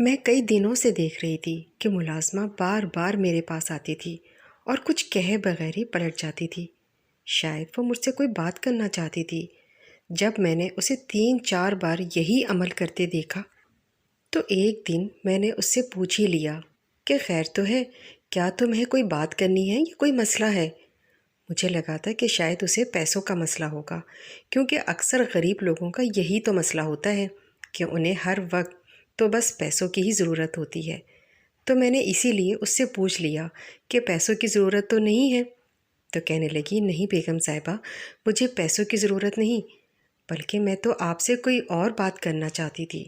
میں کئی دنوں سے دیکھ رہی تھی کہ ملازمہ بار بار میرے پاس آتی تھی اور کچھ کہے بغیر ہی پلٹ جاتی تھی۔ شاید وہ مجھ سے کوئی بات کرنا چاہتی تھی۔ جب میں نے اسے 3 4 بار یہی عمل کرتے دیکھا تو ایک دن میں نے اس سے پوچھ ہی لیا کہ خیر تو ہے، کیا تمہیں کوئی بات کرنی ہے یا کوئی مسئلہ ہے؟ مجھے لگا تھا کہ شاید اسے پیسوں کا مسئلہ ہوگا، کیونکہ اکثر غریب لوگوں کا یہی تو مسئلہ ہوتا ہے کہ انہیں ہر وقت تو بس پیسوں کی ہی ضرورت ہوتی ہے۔ تو میں نے اسی لیے اس سے پوچھ لیا کہ پیسوں کی ضرورت تو نہیں ہے؟ تو کہنے لگی، نہیں بیگم صاحبہ، مجھے پیسوں کی ضرورت نہیں، بلکہ میں تو آپ سے کوئی اور بات کرنا چاہتی تھی۔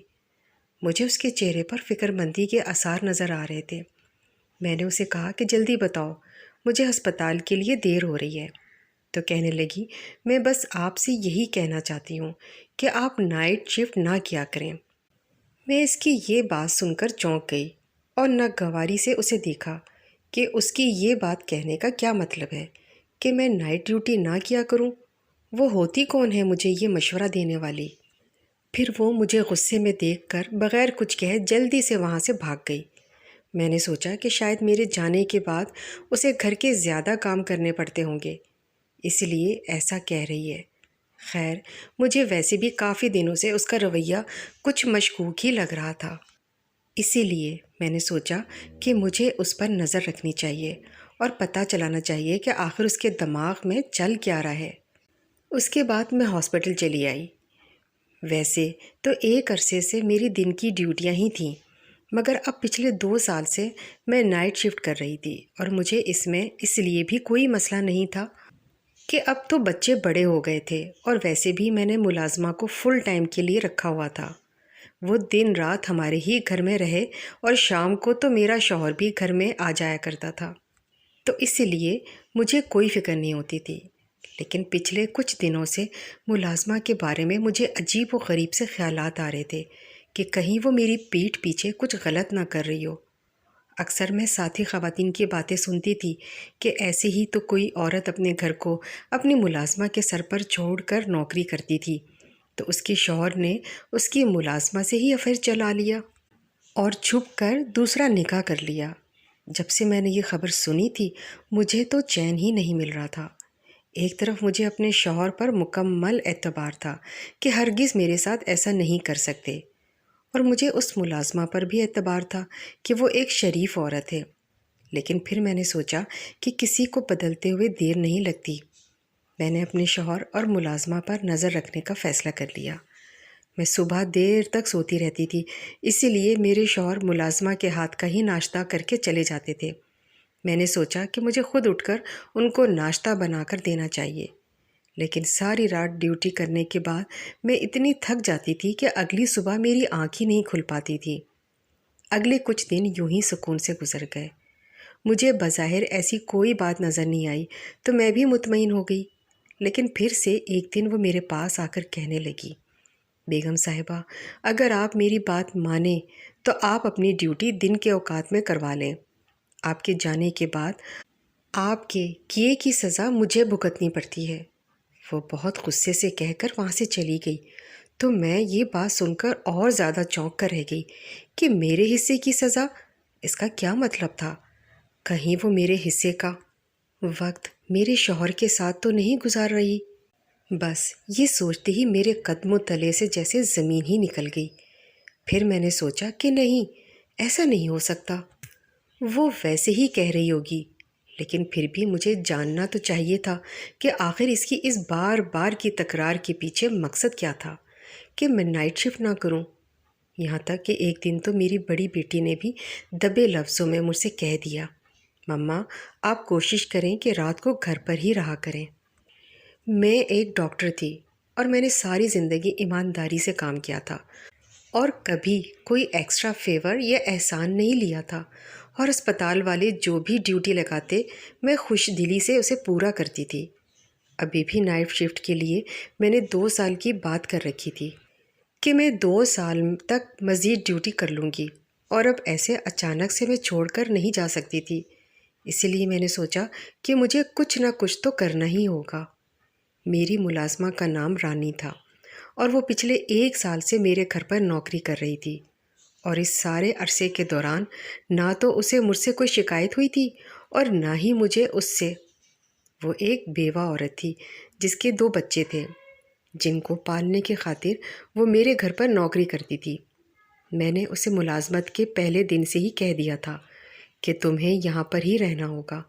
مجھے اس کے چہرے پر فکر مندی کے آثار نظر آ رہے تھے۔ میں نے اسے کہا کہ جلدی بتاؤ، مجھے ہسپتال کے لیے دیر ہو رہی ہے۔ تو کہنے لگی، میں بس آپ سے یہی کہنا چاہتی ہوں کہ آپ نائٹ شفٹ نہ کیا کریں۔ میں اس کی یہ بات سن کر چونک گئی اور ناگواری سے اسے دیکھا کہ اس کی یہ بات کہنے کا کیا مطلب ہے کہ میں نائٹ ڈیوٹی نہ کیا کروں۔ وہ ہوتی کون ہے مجھے یہ مشورہ دینے والی؟ پھر وہ مجھے غصے میں دیکھ کر بغیر کچھ کہے جلدی سے وہاں سے بھاگ گئی۔ میں نے سوچا کہ شاید میرے جانے کے بعد اسے گھر کے زیادہ کام کرنے پڑتے ہوں گے، اس لیے ایسا کہہ رہی ہے۔ خیر، مجھے ویسے بھی کافی دنوں سے اس کا رویہ کچھ مشکوک ہی لگ رہا تھا، اسی لیے میں نے سوچا کہ مجھے اس پر نظر رکھنی چاہیے اور پتہ چلانا چاہیے کہ آخر اس کے دماغ میں چل کیا رہا ہے۔ اس کے بعد میں ہاسپٹل چلی آئی۔ ویسے تو ایک عرصے سے میری دن کی ڈیوٹیاں ہی تھیں، مگر اب پچھلے 2 سال سے میں نائٹ شفٹ کر رہی تھی، اور مجھے اس میں اس لیے بھی کوئی مسئلہ نہیں تھا کہ اب تو بچے بڑے ہو گئے تھے، اور ویسے بھی میں نے ملازمہ کو فل ٹائم کے لیے رکھا ہوا تھا۔ وہ دن رات ہمارے ہی گھر میں رہے، اور شام کو تو میرا شوہر بھی گھر میں آ جایا کرتا تھا، تو اس لیے مجھے کوئی فکر نہیں ہوتی تھی۔ لیکن پچھلے کچھ دنوں سے ملازمہ کے بارے میں مجھے عجیب و غریب سے خیالات آ رہے تھے کہ کہیں وہ میری پیٹھ پیچھے کچھ غلط نہ کر رہی ہو۔ اکثر میں ساتھی خواتین کی باتیں سنتی تھی کہ ایسے ہی تو کوئی عورت اپنے گھر کو اپنی ملازمہ کے سر پر چھوڑ کر نوکری کرتی تھی، تو اس کے شوہر نے اس کی ملازمہ سے ہی افیئر چلا لیا اور چھپ کر دوسرا نکاح کر لیا۔ جب سے میں نے یہ خبر سنی تھی، مجھے تو چین ہی نہیں مل رہا تھا۔ ایک طرف مجھے اپنے شوہر پر مکمل اعتبار تھا کہ ہرگز میرے ساتھ ایسا نہیں کر سکتے، اور مجھے اس ملازمہ پر بھی اعتبار تھا کہ وہ ایک شریف عورت ہے۔ لیکن پھر میں نے سوچا کہ کسی کو بدلتے ہوئے دیر نہیں لگتی۔ میں نے اپنے شوہر اور ملازمہ پر نظر رکھنے کا فیصلہ کر لیا۔ میں صبح دیر تک سوتی رہتی تھی، اسی لیے میرے شوہر ملازمہ کے ہاتھ کا ہی ناشتہ کر کے چلے جاتے تھے۔ میں نے سوچا کہ مجھے خود اٹھ کر ان کو ناشتہ بنا کر دینا چاہیے، لیکن ساری رات ڈیوٹی کرنے کے بعد میں اتنی تھک جاتی تھی کہ اگلی صبح میری آنکھ ہی نہیں کھل پاتی تھی۔ اگلے کچھ دن یوں ہی سکون سے گزر گئے۔ مجھے بظاہر ایسی کوئی بات نظر نہیں آئی تو میں بھی مطمئن ہو گئی، لیکن پھر سے ایک دن وہ میرے پاس آ کر کہنے لگی، بیگم صاحبہ، اگر آپ میری بات مانیں تو آپ اپنی ڈیوٹی دن کے اوقات میں کروا لیں۔ آپ کے جانے کے بعد آپ کے کیے کی سزا مجھے بھگتنی پڑتی ہے۔ وہ بہت غصے سے کہہ کر وہاں سے چلی گئی، تو میں یہ بات سن کر اور زیادہ چونک کر رہ گئی کہ میرے حصے کی سزا، اس کا کیا مطلب تھا؟ کہیں وہ میرے حصے کا وقت میرے شوہر کے ساتھ تو نہیں گزار رہی؟ بس یہ سوچتے ہی میرے قدموں تلے سے جیسے زمین ہی نکل گئی۔ پھر میں نے سوچا کہ نہیں، ایسا نہیں ہو سکتا، وہ ویسے ہی کہہ رہی ہوگی، لیکن پھر بھی مجھے جاننا تو چاہیے تھا کہ آخر اس کی اس بار بار کی تکرار کے پیچھے مقصد کیا تھا کہ میں نائٹ شفٹ نہ کروں۔ یہاں تک کہ ایک دن تو میری بڑی بیٹی نے بھی دبے لفظوں میں مجھ سے کہہ دیا، مما آپ کوشش کریں کہ رات کو گھر پر ہی رہا کریں۔ میں ایک ڈاکٹر تھی، اور میں نے ساری زندگی ایمانداری سے کام کیا تھا، اور کبھی کوئی ایکسٹرا فیور یا احسان نہیں لیا تھا، اور اسپتال والے جو بھی ڈیوٹی لگاتے میں خوش دلی سے اسے پورا کرتی تھی۔ ابھی بھی نائٹ شفٹ کے لیے میں نے 2 سال کی بات کر رکھی تھی کہ میں 2 سال تک مزید ڈیوٹی کر لوں گی، اور اب ایسے اچانک سے میں چھوڑ کر نہیں جا سکتی تھی۔ اسی لیے میں نے سوچا کہ مجھے کچھ نہ کچھ تو کرنا ہی ہوگا۔ میری ملازمہ کا نام رانی تھا، اور وہ پچھلے 1 سال سے میرے گھر پر نوکری کر رہی تھی۔ اور اس سارے عرصے کے دوران نہ تو اسے مجھ سے کوئی شکایت ہوئی تھی اور نہ ہی مجھے اس سے۔ وہ ایک بیوہ عورت تھی جس کے 2 بچے تھے جن کو پالنے کی خاطر وہ میرے گھر پر نوکری کرتی تھی۔ میں نے اسے ملازمت کے پہلے دن سے ہی کہہ دیا تھا کہ تمہیں یہاں پر ہی رہنا ہوگا۔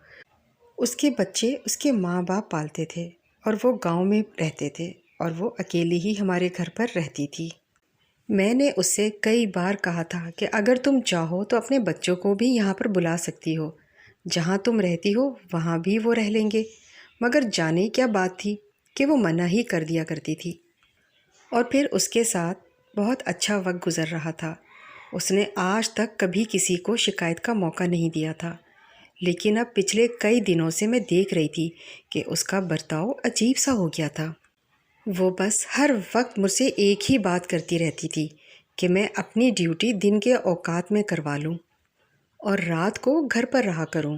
اس کے بچے اس کے ماں باپ پالتے تھے اور وہ گاؤں میں رہتے تھے اور وہ اکیلی ہی ہمارے گھر پر رہتی تھی۔ میں نے اس سے کئی بار کہا تھا کہ اگر تم چاہو تو اپنے بچوں کو بھی یہاں پر بلا سکتی ہو، جہاں تم رہتی ہو وہاں بھی وہ رہ لیں گے، مگر جانے کیا بات تھی کہ وہ منع ہی کر دیا کرتی تھی۔ اور پھر اس کے ساتھ بہت اچھا وقت گزر رہا تھا۔ اس نے آج تک کبھی کسی کو شکایت کا موقع نہیں دیا تھا، لیکن اب پچھلے کئی دنوں سے میں دیکھ رہی تھی کہ اس کا برتاؤ عجیب سا ہو گیا تھا۔ وہ بس ہر وقت مجھ سے ایک ہی بات کرتی رہتی تھی کہ میں اپنی ڈیوٹی دن کے اوقات میں کروا لوں اور رات کو گھر پر رہا کروں،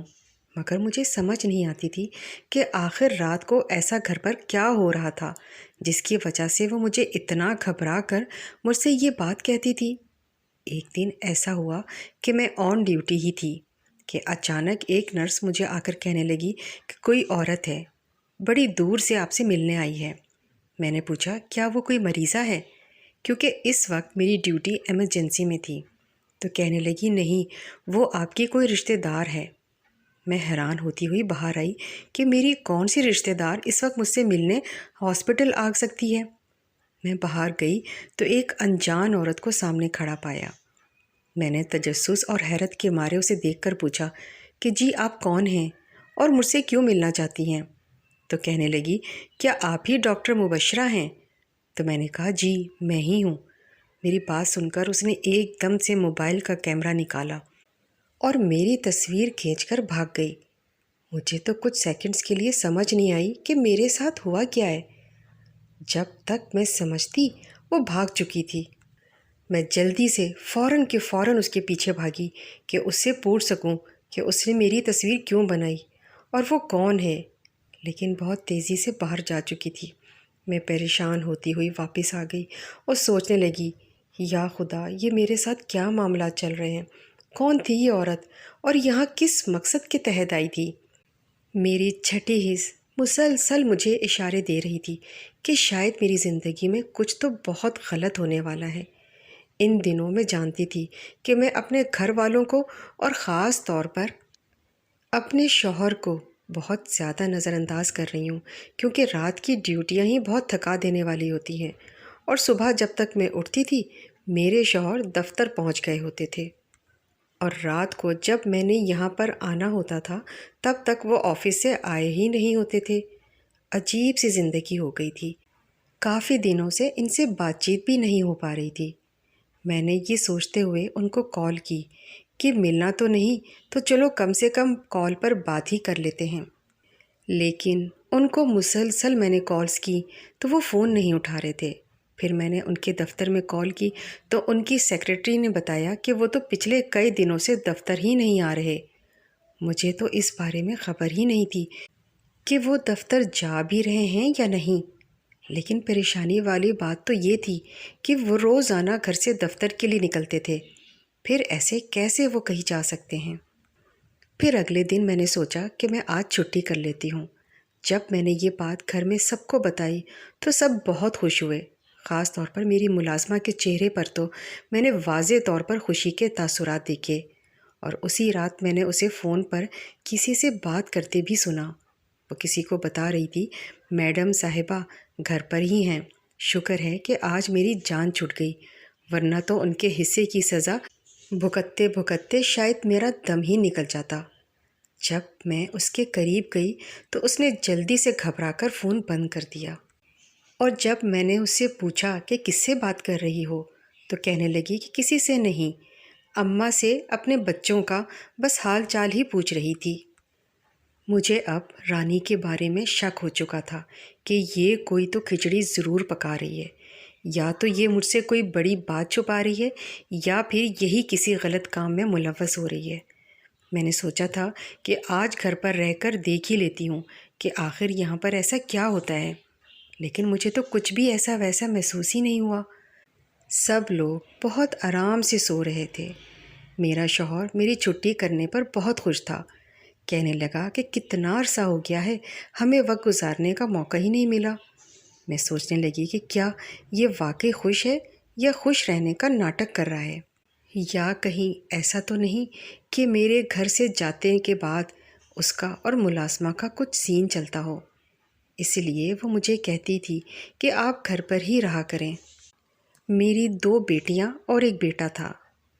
مگر مجھے سمجھ نہیں آتی تھی کہ آخر رات کو ایسا گھر پر کیا ہو رہا تھا جس کی وجہ سے وہ مجھے اتنا گھبرا کر مجھ سے یہ بات کہتی تھی۔ ایک دن ایسا ہوا کہ میں آن ڈیوٹی ہی تھی کہ اچانک ایک نرس مجھے آ کر کہنے لگی کہ کوئی عورت ہے، بڑی دور سے آپ سے ملنے آئی ہے۔ میں نے پوچھا کیا وہ کوئی مریضہ ہے، کیونکہ اس وقت میری ڈیوٹی ایمرجنسی میں تھی۔ تو کہنے لگی نہیں، وہ آپ کی کوئی رشتہ دار ہے۔ میں حیران ہوتی ہوئی باہر آئی کہ میری کون سی رشتہ دار اس وقت مجھ سے ملنے ہاسپٹل آ سکتی ہے۔ میں باہر گئی تو ایک انجان عورت کو سامنے کھڑا پایا۔ میں نے تجسس اور حیرت کے مارے اسے دیکھ کر پوچھا کہ جی آپ کون ہیں اور مجھ سے کیوں ملنا چاہتی ہیں؟ تو کہنے لگی کیا آپ ہی ڈاکٹر مبشرہ ہیں؟ تو میں نے کہا جی میں ہی ہوں۔ میری بات سن کر اس نے ایک دم سے موبائل کا کیمرہ نکالا اور میری تصویر کھینچ کر بھاگ گئی۔ مجھے تو کچھ سیکنڈز کے لیے سمجھ نہیں آئی کہ میرے ساتھ ہوا کیا ہے۔ جب تک میں سمجھتی وہ بھاگ چکی تھی۔ میں جلدی سے فوراً کے فوراً اس کے پیچھے بھاگی کہ اس سے پوچھ سکوں کہ اس نے میری تصویر کیوں بنائی اور وہ کون ہے، لیکن بہت تیزی سے باہر جا چکی تھی۔ میں پریشان ہوتی ہوئی واپس آ گئی اور سوچنے لگی یا خدا یہ میرے ساتھ کیا معاملات چل رہے ہیں، کون تھی یہ عورت اور یہاں کس مقصد کے تحت آئی تھی۔ میری چھٹی حص مسلسل اشارے اشارے دے رہی تھی کہ شاید میری زندگی میں کچھ تو بہت غلط ہونے والا ہے۔ ان دنوں میں جانتی تھی کہ میں اپنے گھر والوں کو اور خاص طور پر اپنے شوہر کو بہت زیادہ نظر انداز کر رہی ہوں، کیونکہ رات کی ڈیوٹیاں ہی بہت تھکا دینے والی ہوتی ہیں اور صبح جب تک میں اٹھتی تھی میرے شوہر دفتر پہنچ گئے ہوتے تھے، اور رات کو جب میں نے یہاں پر آنا ہوتا تھا تب تک وہ آفس سے آئے ہی نہیں ہوتے تھے۔ عجیب سی زندگی ہو گئی تھی۔ کافی دنوں سے ان سے بات چیت بھی نہیں ہو پا رہی تھی۔ میں نے یہ سوچتے ہوئے ان کو کال کی کہ ملنا تو نہیں تو چلو کم سے کم کال پر بات ہی کر لیتے ہیں، لیکن ان کو مسلسل میں نے کالز کی تو وہ فون نہیں اٹھا رہے تھے۔ پھر میں نے ان کے دفتر میں کال کی تو ان کی سیکرٹری نے بتایا کہ وہ تو پچھلے کئی دنوں سے دفتر ہی نہیں آ رہے۔ مجھے تو اس بارے میں خبر ہی نہیں تھی کہ وہ دفتر جا بھی رہے ہیں یا نہیں، لیکن پریشانی والی بات تو یہ تھی کہ وہ روزانہ گھر سے دفتر کے لیے نکلتے تھے، پھر ایسے کیسے وہ کہیں جا سکتے ہیں۔ پھر اگلے دن میں نے سوچا کہ میں آج چھٹی کر لیتی ہوں۔ جب میں نے یہ بات گھر میں سب کو بتائی تو سب بہت خوش ہوئے، خاص طور پر میری ملازمہ کے چہرے پر تو میں نے واضح طور پر خوشی کے تاثرات دیکھے، اور اسی رات میں نے اسے فون پر کسی سے بات کرتے بھی سنا۔ وہ کسی کو بتا رہی تھی میڈم صاحبہ گھر پر ہی ہیں، شکر ہے کہ آج میری جان چھٹ گئی، ورنہ تو ان کے حصے کی سزا بھگتتے بھگتتے شاید میرا دم ہی نکل جاتا۔ جب میں اس کے قریب گئی تو اس نے جلدی سے گھبرا کر فون بند کر دیا، اور جب میں نے اس سے پوچھا کہ کس سے بات کر رہی ہو تو کہنے لگی کہ کسی سے نہیں، اماں سے اپنے بچوں کا بس حال چال ہی پوچھ رہی تھی۔ مجھے اب رانی کے بارے میں شک ہو چکا تھا کہ یہ کوئی تو کھچڑی ضرور پکا رہی ہے، یا تو یہ مجھ سے کوئی بڑی بات چھپا رہی ہے یا پھر یہی کسی غلط کام میں ملوث ہو رہی ہے۔ میں نے سوچا تھا کہ آج گھر پر رہ کر دیکھ ہی لیتی ہوں کہ آخر یہاں پر ایسا کیا ہوتا ہے، لیکن مجھے تو کچھ بھی ایسا ویسا محسوس ہی نہیں ہوا۔ سب لوگ بہت آرام سے سو رہے تھے۔ میرا شوہر میری چھٹی کرنے پر بہت خوش تھا۔ کہنے لگا کہ کتنا عرصہ ہو گیا ہے، ہمیں وقت گزارنے کا موقع ہی نہیں ملا۔ میں سوچنے لگی کہ کیا یہ واقعی خوش ہے یا خوش رہنے کا ناٹک کر رہا ہے، یا کہیں ایسا تو نہیں کہ میرے گھر سے جاتے کے بعد اس کا اور ملازمہ کا کچھ سین چلتا ہو۔ اس لیے وہ مجھے کہتی تھی کہ آپ گھر پر ہی رہا کریں۔ میری 2 بیٹیاں اور ایک بیٹا تھا۔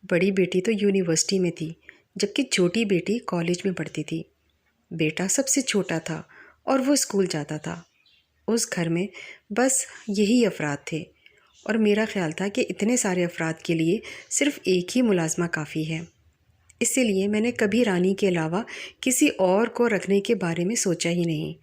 بڑی بیٹی تو یونیورسٹی میں تھی، جبکہ چھوٹی بیٹی کالج میں پڑھتی تھی۔ بیٹا سب سے چھوٹا تھا اور وہ اسکول جاتا تھا۔ اس گھر میں بس یہی افراد تھے، اور میرا خیال تھا کہ اتنے سارے افراد کے لیے صرف ایک ہی ملازمہ کافی ہے۔ اسی لیے میں نے کبھی رانی کے علاوہ کسی اور کو رکھنے کے بارے میں سوچا ہی نہیں،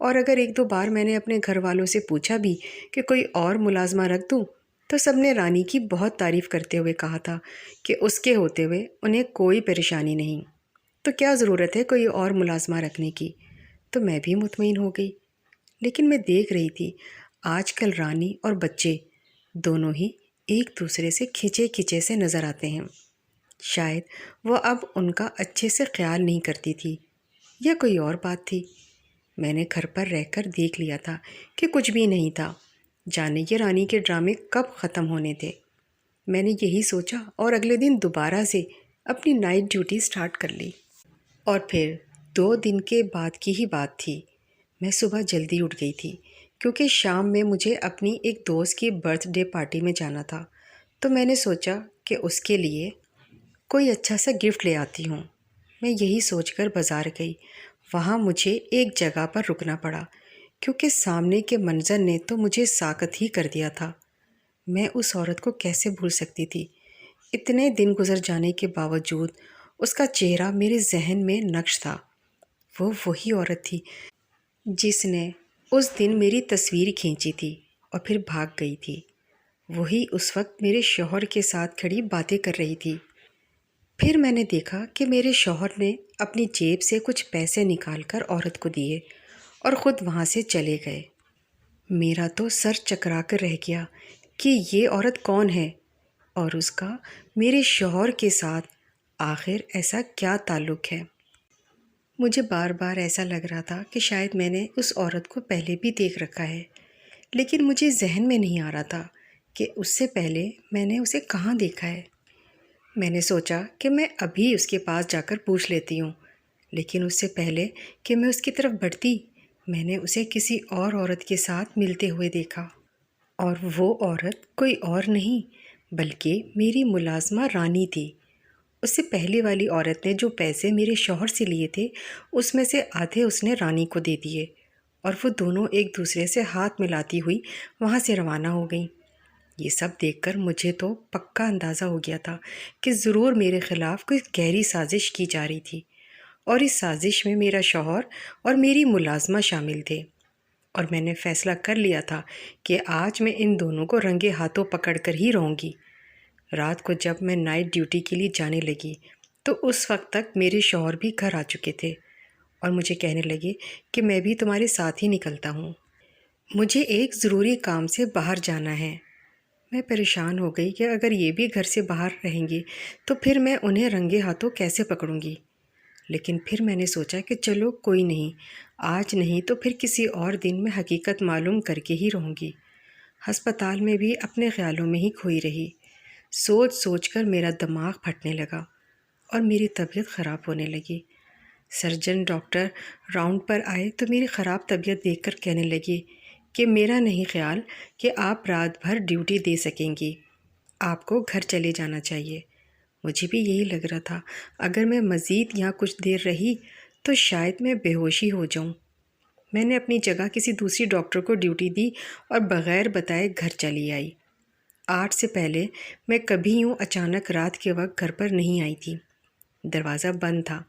اور اگر 1-2 بار میں نے اپنے گھر والوں سے پوچھا بھی کہ کوئی اور ملازمہ رکھ دوں، تو سب نے رانی کی بہت تعریف کرتے ہوئے کہا تھا کہ اس کے ہوتے ہوئے انہیں کوئی پریشانی نہیں، تو کیا ضرورت ہے کوئی اور ملازمہ رکھنے کی۔ تو میں بھی مطمئن ہو گئی۔ لیکن میں دیکھ رہی تھی آج کل رانی اور بچے دونوں ہی ایک دوسرے سے کھچے کھچے سے نظر آتے ہیں۔ شاید وہ اب ان کا اچھے سے خیال نہیں کرتی تھی، یا کوئی اور بات تھی۔ میں نے گھر پر رہ کر دیکھ لیا تھا کہ کچھ بھی نہیں تھا۔ جانے یہ رانی کے ڈرامے کب ختم ہونے تھے۔ میں نے یہی سوچا اور اگلے دن دوبارہ سے اپنی نائٹ ڈیوٹی سٹارٹ کر لی۔ اور پھر 2 دن کے بعد کی ہی بات تھی۔ میں صبح جلدی اٹھ گئی تھی کیونکہ شام میں مجھے اپنی ایک دوست کی برتھ ڈے پارٹی میں جانا تھا، تو میں نے سوچا کہ اس کے لیے کوئی اچھا سا گفٹ لے آتی ہوں۔ میں یہی سوچ کر بازار گئی۔ وہاں مجھے ایک جگہ پر رکنا پڑا کیونکہ سامنے کے منظر نے تو مجھے ساکت ہی کر دیا تھا۔ میں اس عورت کو کیسے بھول سکتی تھی؟ اتنے دن گزر جانے کے باوجود اس کا چہرہ میرے ذہن میں نقش تھا۔ وہ وہی عورت تھی جس نے اس دن میری تصویر کھینچی تھی اور پھر بھاگ گئی تھی۔ وہی اس وقت میرے شوہر کے ساتھ کھڑی باتیں کر رہی تھی۔ پھر میں نے دیکھا کہ میرے شوہر نے اپنی جیب سے کچھ پیسے نکال کر عورت کو دیے اور خود وہاں سے چلے گئے۔ میرا تو سر چکرا کر رہ گیا کہ یہ عورت کون ہے، اور اس کا میرے شوہر کے ساتھ آخر ایسا کیا تعلق ہے۔ مجھے بار بار ایسا لگ رہا تھا کہ شاید میں نے اس عورت کو پہلے بھی دیکھ رکھا ہے، لیکن مجھے ذہن میں نہیں آ رہا تھا کہ اس سے پہلے میں نے اسے کہاں دیکھا ہے۔ میں نے سوچا کہ میں ابھی اس کے پاس جا کر پوچھ لیتی ہوں، لیکن اس سے پہلے کہ میں اس کی طرف بڑھتی، میں نے اسے کسی اور عورت کے ساتھ ملتے ہوئے دیکھا، اور وہ عورت کوئی اور نہیں بلکہ میری ملازمہ رانی تھی۔ اس سے پہلے والی عورت نے جو پیسے میرے شوہر سے لیے تھے، اس میں سے آدھے اس نے رانی کو دے دیے، اور وہ دونوں ایک دوسرے سے ہاتھ ملاتی ہوئی وہاں سے روانہ ہو گئیں۔ یہ سب دیکھ کر مجھے تو پکا اندازہ ہو گیا تھا کہ ضرور میرے خلاف کوئی گہری سازش کی جا رہی تھی، اور اس سازش میں میرا شوہر اور میری ملازمہ شامل تھے، اور میں نے فیصلہ کر لیا تھا کہ آج میں ان دونوں کو رنگے ہاتھوں پکڑ کر ہی رہوں گی۔ رات کو جب میں نائٹ ڈیوٹی کے لیے جانے لگی تو اس وقت تک میرے شوہر بھی گھر آ چکے تھے، اور مجھے کہنے لگے کہ میں بھی تمہارے ساتھ ہی نکلتا ہوں، مجھے ایک ضروری کام سے باہر جانا ہے۔ میں پریشان ہو گئی کہ اگر یہ بھی گھر سے باہر رہیں گی تو پھر میں انہیں رنگے ہاتھوں کیسے پکڑوں گی۔ لیکن پھر میں نے سوچا کہ چلو کوئی نہیں، آج نہیں تو پھر کسی اور دن میں حقیقت معلوم کر کے ہی رہوں گی۔ ہسپتال میں بھی اپنے خیالوں میں ہی کھوئی رہی۔ سوچ سوچ کر میرا دماغ پھٹنے لگا اور میری طبیعت خراب ہونے لگی۔ سرجن ڈاکٹر راؤنڈ پر آئے تو میری خراب طبیعت دیکھ کر کہنے لگے کہ میرا نہیں خیال کہ آپ رات بھر ڈیوٹی دے سکیں گی، آپ کو گھر چلے جانا چاہیے۔ مجھے بھی یہی لگ رہا تھا، اگر میں مزید یہاں کچھ دیر رہی تو شاید میں بے ہوشی ہو جاؤں۔ میں نے اپنی جگہ کسی دوسری ڈاکٹر کو ڈیوٹی دی اور بغیر بتائے گھر چلی آئی۔ 8 سے پہلے میں کبھی یوں اچانک رات کے وقت گھر پر نہیں آئی تھی۔ دروازہ بند تھا۔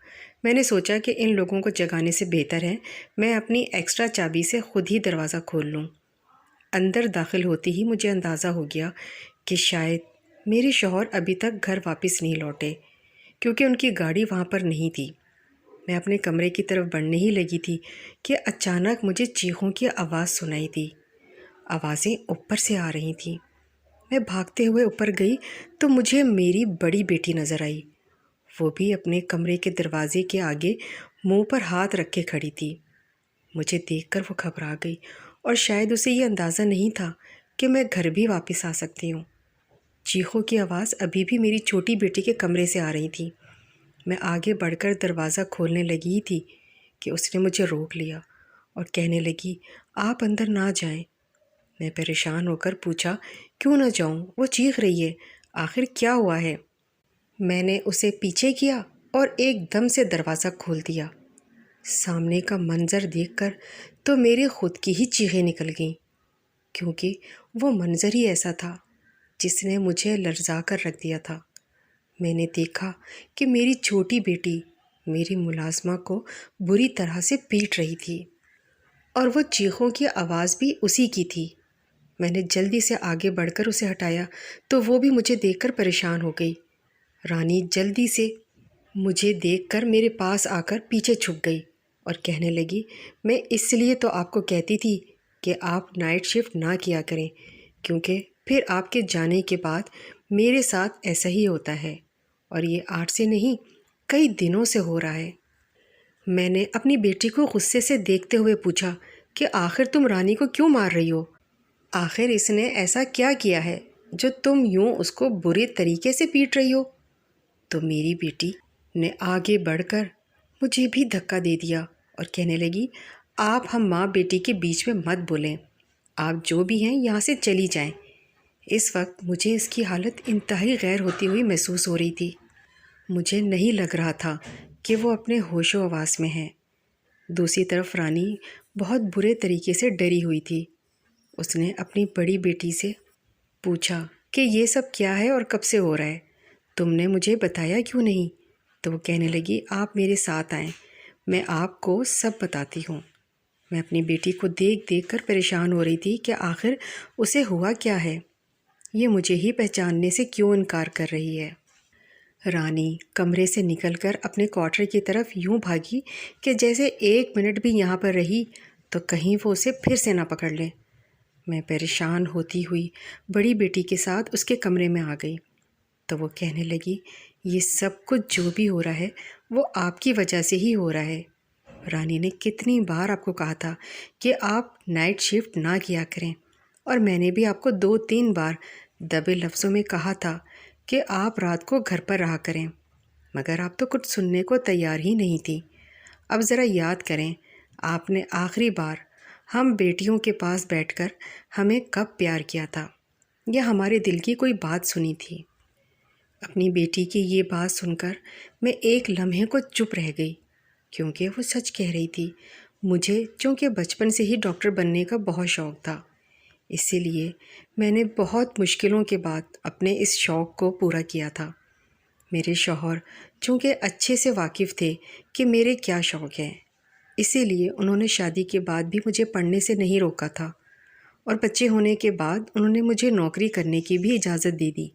میں نے سوچا کہ ان لوگوں کو جگانے سے بہتر ہے میں اپنی ایکسٹرا چابی سے خود ہی دروازہ کھول لوں۔ اندر داخل ہوتے ہی مجھے اندازہ ہو گیا کہ شاید میرے شوہر ابھی تک گھر واپس نہیں لوٹے، کیونکہ ان کی گاڑی وہاں پر نہیں تھی۔ میں اپنے کمرے کی طرف بڑھنے ہی لگی تھی کہ اچانک مجھے چیخوں کی آواز سنائی دی۔ آوازیں اوپر سے آ رہی تھیں۔ میں بھاگتے ہوئے اوپر گئی تو مجھے میری بڑی بیٹی نظر آئی۔ وہ بھی اپنے کمرے کے دروازے کے آگے منہ پر ہاتھ رکھ کے کھڑی تھی۔ مجھے دیکھ کر وہ گھبرا گئی، اور شاید اسے یہ اندازہ نہیں تھا کہ میں گھر بھی واپس آ سکتی ہوں۔ چیخوں کی آواز ابھی بھی میری چھوٹی بیٹی کے کمرے سے آ رہی تھی۔ میں آگے بڑھ کر دروازہ کھولنے لگی تھی کہ اس نے مجھے روک لیا اور کہنے لگی، آپ اندر نہ جائیں۔ میں پریشان ہو کر پوچھا، کیوں نہ جاؤں؟ وہ چیخ رہی ہے، آخر کیا ہوا ہے؟ میں نے اسے پیچھے کیا اور ایک دم سے دروازہ کھول دیا۔ سامنے کا منظر دیکھ کر تو میری خود کی ہی چیخیں نکل گئیں، کیونکہ وہ منظر ہی ایسا تھا جس نے مجھے لرزا کر رکھ دیا تھا۔ میں نے دیکھا کہ میری چھوٹی بیٹی میری ملازمہ کو بری طرح سے پیٹ رہی تھی، اور وہ چیخوں کی آواز بھی اسی کی تھی۔ میں نے جلدی سے آگے بڑھ کر اسے ہٹایا تو وہ بھی مجھے دیکھ کر پریشان ہو گئی۔ رانی جلدی سے مجھے دیکھ کر میرے پاس آ کر پیچھے چھپ گئی اور کہنے لگی، میں اس لیے تو آپ کو کہتی تھی کہ آپ نائٹ شفٹ نہ کیا کریں، کیونکہ پھر آپ کے جانے کے بعد میرے ساتھ ایسا ہی ہوتا ہے، اور یہ 8 سے نہیں کئی دنوں سے ہو رہا ہے۔ میں نے اپنی بیٹی کو غصے سے دیکھتے ہوئے پوچھا کہ آخر تم رانی کو کیوں مار رہی ہو؟ آخر اس نے ایسا کیا کیا ہے جو تم یوں اس کو برے طریقے سے پیٹ رہی ہو؟ تو میری بیٹی نے آگے بڑھ کر مجھے بھی دھکا دے دیا اور کہنے لگی، آپ ہم ماں بیٹی کے بیچ میں مت بولیں، آپ جو بھی ہیں یہاں سے چلی جائیں۔ اس وقت مجھے اس کی حالت انتہائی غیر ہوتی ہوئی محسوس ہو رہی تھی۔ مجھے نہیں لگ رہا تھا کہ وہ اپنے ہوش و حواس میں ہے۔ دوسری طرف رانی بہت برے طریقے سے ڈری ہوئی تھی۔ اس نے اپنی بڑی بیٹی سے پوچھا کہ یہ سب کیا ہے اور کب سے ہو رہا ہے؟ تم نے مجھے بتایا کیوں نہیں؟ تو وہ کہنے لگی، آپ میرے ساتھ آئیں، میں آپ کو سب بتاتی ہوں۔ میں اپنی بیٹی کو دیکھ دیکھ کر پریشان ہو رہی تھی کہ آخر اسے ہوا کیا ہے، یہ مجھے ہی پہچاننے سے کیوں انکار کر رہی ہے۔ رانی کمرے سے نکل کر اپنے کوارٹر کی طرف یوں بھاگی کہ جیسے 1 منٹ بھی یہاں پر رہی تو کہیں وہ اسے پھر سے نہ پکڑ لے۔ میں پریشان ہوتی ہوئی بڑی بیٹی کے ساتھ اس کے کمرے میں آ گئی تو وہ کہنے لگی، یہ سب کچھ جو بھی ہو رہا ہے وہ آپ کی وجہ سے ہی ہو رہا ہے۔ رانی نے کتنی بار آپ کو کہا تھا کہ آپ نائٹ شفٹ نہ کیا کریں، اور میں نے بھی آپ کو 2-3 بار دبے لفظوں میں کہا تھا کہ آپ رات کو گھر پر رہا کریں، مگر آپ تو کچھ سننے کو تیار ہی نہیں تھی۔ اب ذرا یاد کریں، آپ نے آخری بار ہم بیٹیوں کے پاس بیٹھ کر ہمیں کب پیار کیا تھا، یا ہمارے دل کی کوئی بات سنی تھی؟ اپنی بیٹی کی یہ بات سن کر میں ایک لمحے کو چپ رہ گئی، کیونکہ وہ سچ کہہ رہی تھی۔ مجھے چونکہ بچپن سے ہی ڈاکٹر بننے کا بہت شوق تھا، اسی لیے میں نے بہت مشکلوں کے بعد اپنے اس شوق کو پورا کیا تھا۔ میرے شوہر چونکہ اچھے سے واقف تھے کہ میرے کیا شوق ہیں، اسی لیے انہوں نے شادی کے بعد بھی مجھے پڑھنے سے نہیں روکا تھا، اور بچے ہونے کے بعد انہوں نے مجھے نوکری کرنے کی بھی اجازت دے دی،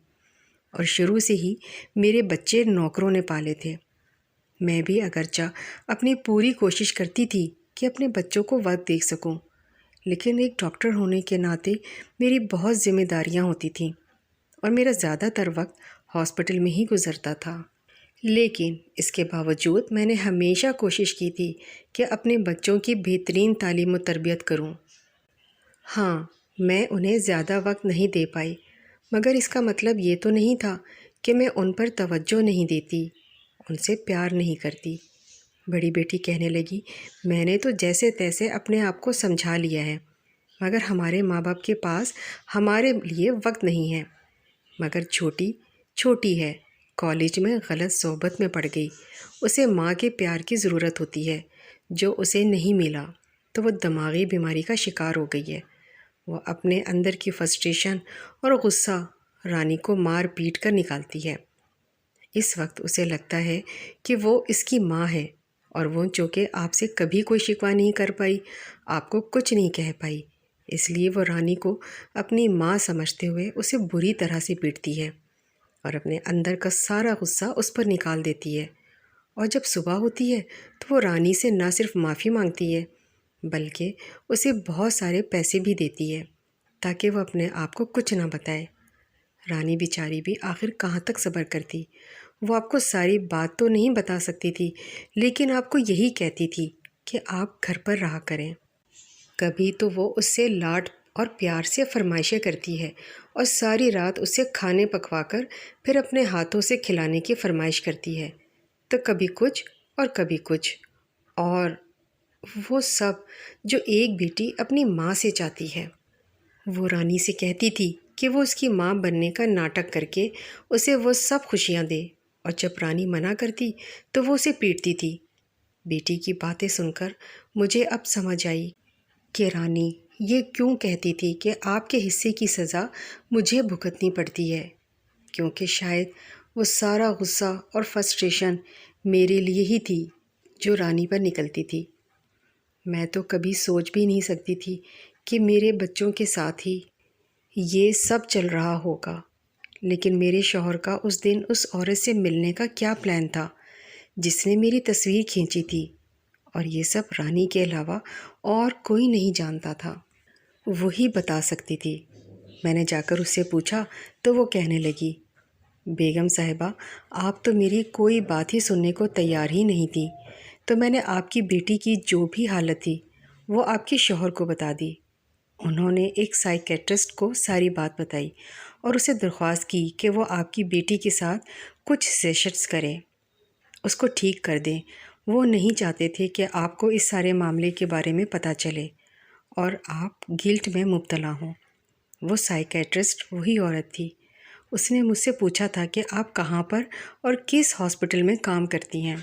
اور شروع سے ہی میرے بچے نوکروں نے پالے تھے۔ میں بھی اگرچہ اپنی پوری کوشش کرتی تھی کہ اپنے بچوں کو وقت دے سکوں، لیکن ایک ڈاکٹر ہونے کے ناطے میری بہت ذمہ داریاں ہوتی تھیں، اور میرا زیادہ تر وقت ہاسپٹل میں ہی گزرتا تھا۔ لیکن اس کے باوجود میں نے ہمیشہ کوشش کی تھی کہ اپنے بچوں کی بہترین تعلیم و تربیت کروں۔ ہاں، میں انہیں زیادہ وقت نہیں دے پائی، مگر اس کا مطلب یہ تو نہیں تھا کہ میں ان پر توجہ نہیں دیتی، ان سے پیار نہیں کرتی۔ بڑی بیٹی کہنے لگی، میں نے تو جیسے تیسے اپنے آپ کو سمجھا لیا ہے، مگر ہمارے ماں باپ کے پاس ہمارے لیے وقت نہیں ہے۔ مگر چھوٹی ہے، کالج میں غلط صحبت میں پڑ گئی، اسے ماں کے پیار کی ضرورت ہوتی ہے، جو اسے نہیں ملا تو وہ دماغی بیماری کا شکار ہو گئی ہے۔ وہ اپنے اندر کی فرسٹریشن اور غصہ رانی کو مار پیٹ کر نکالتی ہے۔ اس وقت اسے لگتا ہے کہ وہ اس کی ماں ہے، اور وہ چونکہ آپ سے کبھی کوئی شکوہ نہیں کر پائی، آپ کو کچھ نہیں کہہ پائی، اس لیے وہ رانی کو اپنی ماں سمجھتے ہوئے اسے بری طرح سے پیٹتی ہے، اور اپنے اندر کا سارا غصہ اس پر نکال دیتی ہے۔ اور جب صبح ہوتی ہے تو وہ رانی سے نہ صرف معافی مانگتی ہے، بلکہ اسے بہت سارے پیسے بھی دیتی ہے تاکہ وہ اپنے آپ کو کچھ نہ بتائے۔ رانی بیچاری بھی آخر کہاں تک صبر کرتی۔ وہ آپ کو ساری بات تو نہیں بتا سکتی تھی، لیکن آپ کو یہی کہتی تھی کہ آپ گھر پر رہا کریں۔ کبھی تو وہ اس سے لاڈ اور پیار سے فرمائشیں کرتی ہے اور ساری رات اسے کھانے پکوا کر پھر اپنے ہاتھوں سے کھلانے کی فرمائش کرتی ہے، تو کبھی کچھ اور کبھی کچھ، اور وہ سب جو ایک بیٹی اپنی ماں سے چاہتی ہے۔ وہ رانی سے کہتی تھی کہ وہ اس کی ماں بننے کا ناٹک کر کے اسے وہ سب خوشیاں دے، اور جب رانی منع کرتی تو وہ اسے پیٹتی تھی۔ بیٹی کی باتیں سن کر مجھے اب سمجھ آئی کہ رانی یہ کیوں کہتی تھی کہ آپ کے حصے کی سزا مجھے بھگتنی پڑتی ہے، کیونکہ شاید وہ سارا غصہ اور فرسٹریشن میرے لیے ہی تھی جو رانی پر نکلتی تھی۔ میں تو کبھی سوچ بھی نہیں سکتی تھی کہ میرے بچوں کے ساتھ ہی یہ سب چل رہا ہوگا، لیکن میرے شوہر کا اس دن اس عورت سے ملنے کا کیا پلان تھا جس نے میری تصویر کھینچی تھی، اور یہ سب رانی کے علاوہ اور کوئی نہیں جانتا تھا۔ وہی بتا سکتی تھی۔ میں نے جا کر اس سے پوچھا تو وہ کہنے لگی، بیگم صاحبہ آپ تو میری کوئی بات ہی سننے کو تیار ہی نہیں تھی، تو میں نے آپ کی بیٹی کی جو بھی حالت تھی وہ آپ کے شوہر کو بتا دی۔ انہوں نے ایک سائیکیٹرسٹ کو ساری بات بتائی اور اسے درخواست کی کہ وہ آپ کی بیٹی کے ساتھ کچھ سیشنز کریں، اس کو ٹھیک کر دیں۔ وہ نہیں چاہتے تھے کہ آپ کو اس سارے معاملے کے بارے میں پتہ چلے اور آپ گلٹ میں مبتلا ہوں۔ وہ سائیکیٹرسٹ وہی عورت تھی۔ اس نے مجھ سے پوچھا تھا کہ آپ کہاں پر اور کس ہاسپٹل میں کام کرتی ہیں۔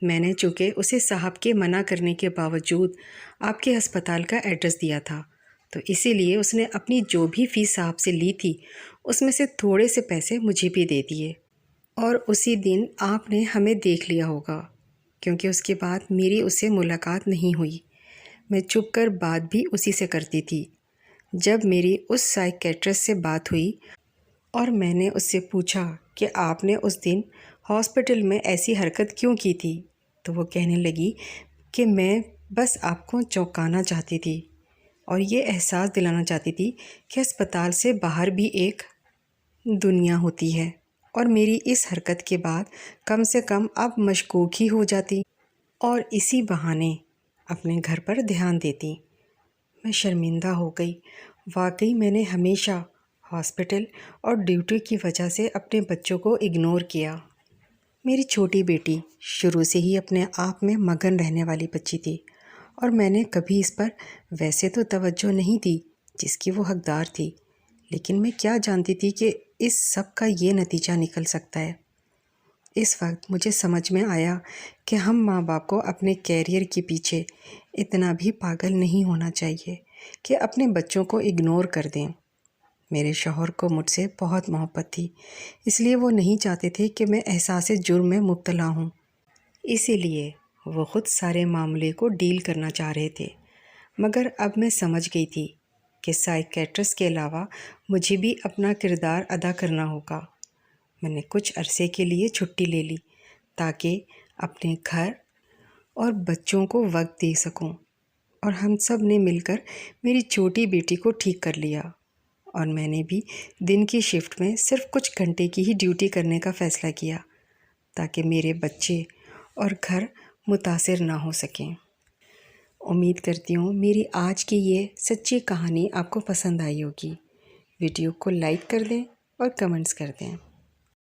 میں نے چونکہ اسے صاحب کے منع کرنے کے باوجود آپ کے ہسپتال کا ایڈریس دیا تھا، تو اسی لیے اس نے اپنی جو بھی فیس صاحب سے لی تھی اس میں سے تھوڑے سے پیسے مجھے بھی دے دیے، اور اسی دن آپ نے ہمیں دیکھ لیا ہوگا، کیونکہ اس کے بعد میری اس سے ملاقات نہیں ہوئی۔ میں چھپ کر بات بھی اسی سے کرتی تھی۔ جب میری اس سائیکیٹرسٹ سے بات ہوئی اور میں نے اس سے پوچھا کہ آپ نے اس دن ہاسپٹل میں ایسی حرکت کیوں کی تھی، تو وہ کہنے لگی کہ میں بس آپ کو چونکانا چاہتی تھی اور یہ احساس دلانا چاہتی تھی کہ ہسپتال سے باہر بھی ایک دنیا ہوتی ہے، اور میری اس حرکت کے بعد کم سے کم اب مشکوک ہی ہو جاتی اور اسی بہانے اپنے گھر پر دھیان دیتی۔ میں شرمندہ ہو گئی۔ واقعی میں نے ہمیشہ ہاسپٹل اور ڈیوٹی کی وجہ سے اپنے بچوں کو اگنور کیا۔ میری چھوٹی بیٹی شروع سے ہی اپنے آپ میں مگن رہنے والی بچی تھی، اور میں نے کبھی اس پر ویسے تو توجہ نہیں دی جس کی وہ حقدار تھی، لیکن میں کیا جانتی تھی کہ اس سب کا یہ نتیجہ نکل سکتا ہے۔ اس وقت مجھے سمجھ میں آیا کہ ہم ماں باپ کو اپنے کیریئر کے پیچھے اتنا بھی پاگل نہیں ہونا چاہیے کہ اپنے بچوں کو اگنور کر دیں۔ میرے شوہر کو مجھ سے بہت محبت تھی، اس لیے وہ نہیں چاہتے تھے کہ میں احساس جرم میں مبتلا ہوں، اسی لیے وہ خود سارے معاملے کو ڈیل کرنا چاہ رہے تھے۔ مگر اب میں سمجھ گئی تھی کہ سائیکیٹرسٹ کے علاوہ مجھے بھی اپنا کردار ادا کرنا ہوگا۔ میں نے کچھ عرصے کے لیے چھٹی لے لی تاکہ اپنے گھر اور بچوں کو وقت دے سکوں، اور ہم سب نے مل کر میری چھوٹی بیٹی کو ٹھیک کر لیا، اور میں نے بھی دن کی شفٹ میں صرف کچھ گھنٹے کی ہی ڈیوٹی کرنے کا فیصلہ کیا تاکہ میرے بچے اور گھر متاثر نہ ہو سکیں۔ امید کرتی ہوں میری آج کی یہ سچی کہانی آپ کو پسند آئی ہوگی۔ ویڈیو کو لائک کر دیں اور کمنٹس کر دیں۔